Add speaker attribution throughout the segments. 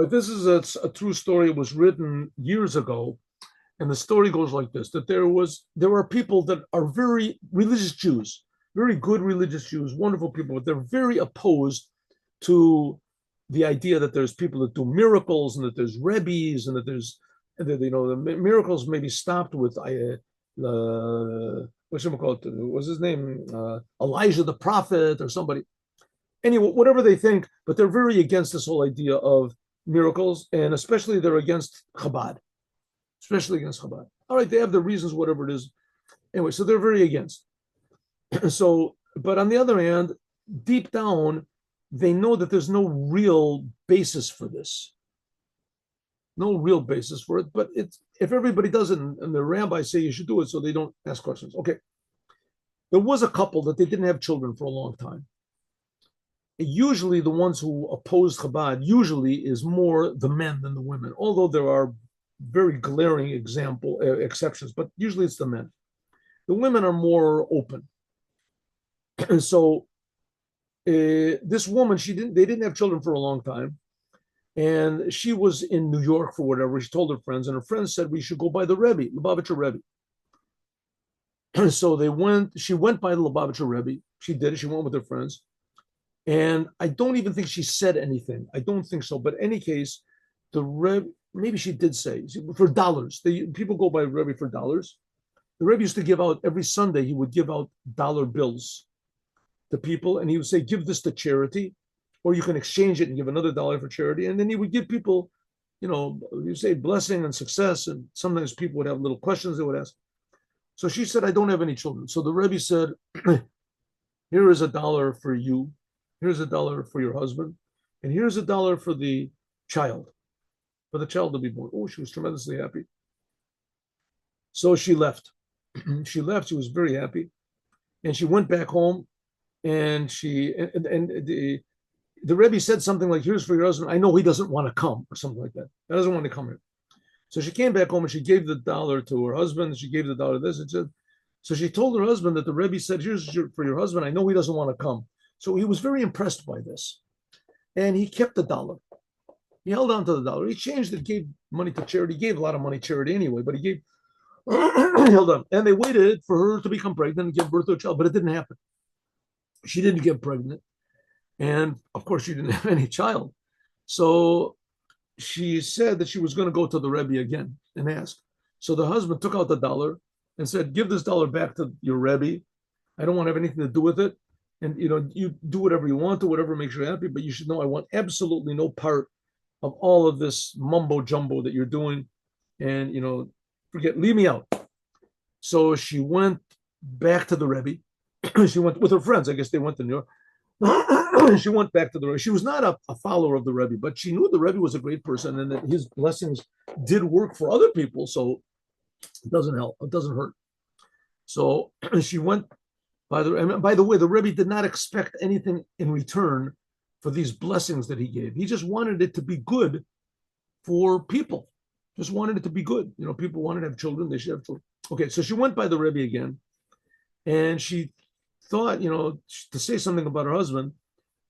Speaker 1: This is a true story. It was written years ago, and the story goes like this: that there are people that are very religious Jews, very good religious Jews, wonderful people, but they're very opposed to the idea that there's people that do miracles and that there's rebbes and that there's that, the miracles may be stopped with what's it called? What's his name? Elijah the prophet or somebody. Anyway, whatever they think, but they're very against this whole idea of miracles, and especially they're against Chabad, especially against Chabad. All right, they have their reasons, whatever it is. Anyway, so they're very against. So, but on the other hand, deep down, they know that there's no real basis for this, no real basis for it. But it's if everybody does it, and the rabbis say you should do it, so they don't ask questions. Okay, there was a couple that they didn't have children for a long time. Usually, the ones who oppose Chabad usually is more the men than the women, although there are very glaring exceptions, but usually it's the men. The women are more open. And so this woman, they didn't have children for a long time. And she was in New York for whatever. She told her friends, and her friends said, we should go by the Rebbe, Lubavitcher Rebbe. So she went by the Lubavitcher Rebbe. She did it. She went with her friends. And I don't even think she said anything. I don't think so. But in any case, the Rebbe, maybe she did say, for dollars. People go by Rebbe for dollars. The Rebbe used to give out, every Sunday, he would give out dollar bills to people. And he would say, give this to charity, or you can exchange it and give another dollar for charity. And then he would give people, you say blessing and success. And sometimes people would have little questions they would ask. So she said, I don't have any children. So the Rebbe said, here is $1 for you. Here's $1 for your husband. And here's $1 for the child, to be born. Oh, she was tremendously happy. So she left. She left. She was very happy. And she went back home. And the Rebbe said something like, here's for your husband. I know he doesn't want to come, or something like that. He doesn't want to come here. So she came back home and she gave the $1 to her husband. She gave the $1 to this. And said, so she told her husband that the Rebbe said, for your husband. I know he doesn't want to come. So he was very impressed by this. And he kept the $1. He held on to the $1. He changed it, gave money to charity. He gave a lot of money to charity anyway, but he held on. And they waited for her to become pregnant and give birth to a child, but it didn't happen. She didn't get pregnant. And of course, she didn't have any child. So she said that she was going to go to the Rebbe again and ask. So the husband took out the $1 and said, give this $1 back to your Rebbe. I don't want to have anything to do with it. And, you do whatever you want to, whatever makes you happy, but you should know I want absolutely no part of all of this mumbo jumbo that you're doing. And, leave me out. So she went back to the Rebbe. She went with her friends. I guess they went to New York. She went back to the Rebbe. She was not a follower of the Rebbe, but she knew the Rebbe was a great person and that his blessings did work for other people. So it doesn't help. It doesn't hurt. So she went by the way, the Rebbe did not expect anything in return for these blessings that he gave. He just wanted it to be good for people. Just wanted it to be good. People wanted to have children. They should have children. Okay, so she went by the Rebbe again, and she thought, to say something about her husband.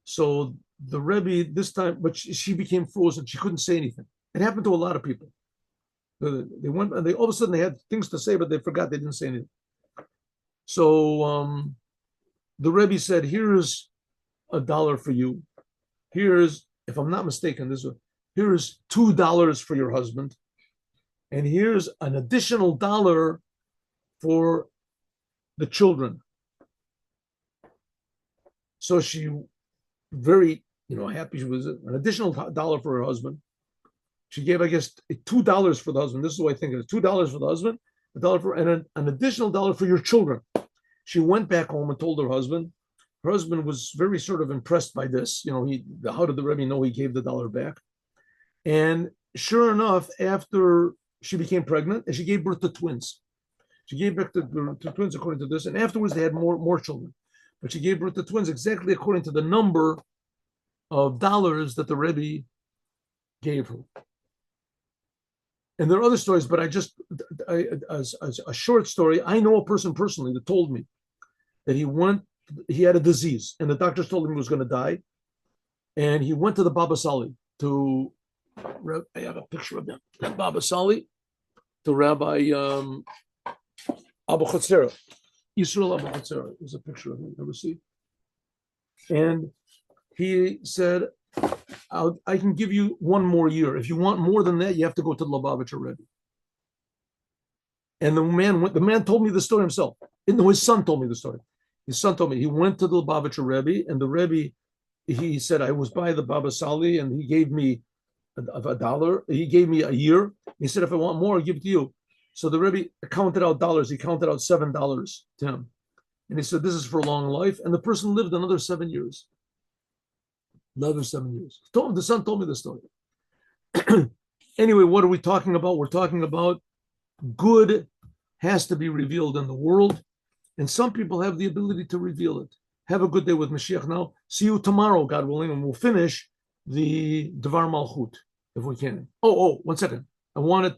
Speaker 1: So the Rebbe this time, but she became frozen. She couldn't say anything. It happened to a lot of people. They went, and all of a sudden they had things to say, but they forgot they didn't say anything. So the Rebbe said, here's $1 for you. Here's, if I'm not mistaken, here's $2 for your husband. And here's an additional $1 for the children. So she very, happy. She was an additional $1 for her husband. She gave, I guess, $2 for the husband. This is what I think it is: $2 for the husband, $1 for, and an additional $1 for your children. She went back home and told her husband. Her husband was very sort of impressed by this. How did the Rebbe know he gave the $1 back? And sure enough, after she became pregnant, and she gave birth to twins. She gave birth to twins according to this, and afterwards they had more children. But she gave birth to twins exactly according to the number of dollars that the Rebbe gave her. And there are other stories, but as a short story, I know a person personally that told me that he had a disease, and the doctors told him he was going to die. And he went to the Baba Sali to I have a picture of him. Baba Sali, the Rabbi Abu Chatzera. Yisrael Abu Chatzera. There's a picture of him. Ever see? And he said, I can give you one more year. If you want more than that, you have to go to the Lubavitcher Rebbe. And the man told me the story himself. No, his son told me the story. His son told me he went to the Lubavitcher Rebbe, and the Rebbe, he said, I was by the Baba Sali, and he gave me $1. He gave me a year. He said, if I want more, I'll give it to you. So the Rebbe counted out dollars. He counted out $7 to him. And he said, this is for long life. And the person lived another 7 years. Another 7 years. The son told me the story. Anyway, what are we talking about? We're talking about good has to be revealed in the world. And some people have the ability to reveal it. Have a good day with Mashiach now. See you tomorrow, God willing, and we'll finish the Devar Malchut if we can. Oh, 1 second. I wanted to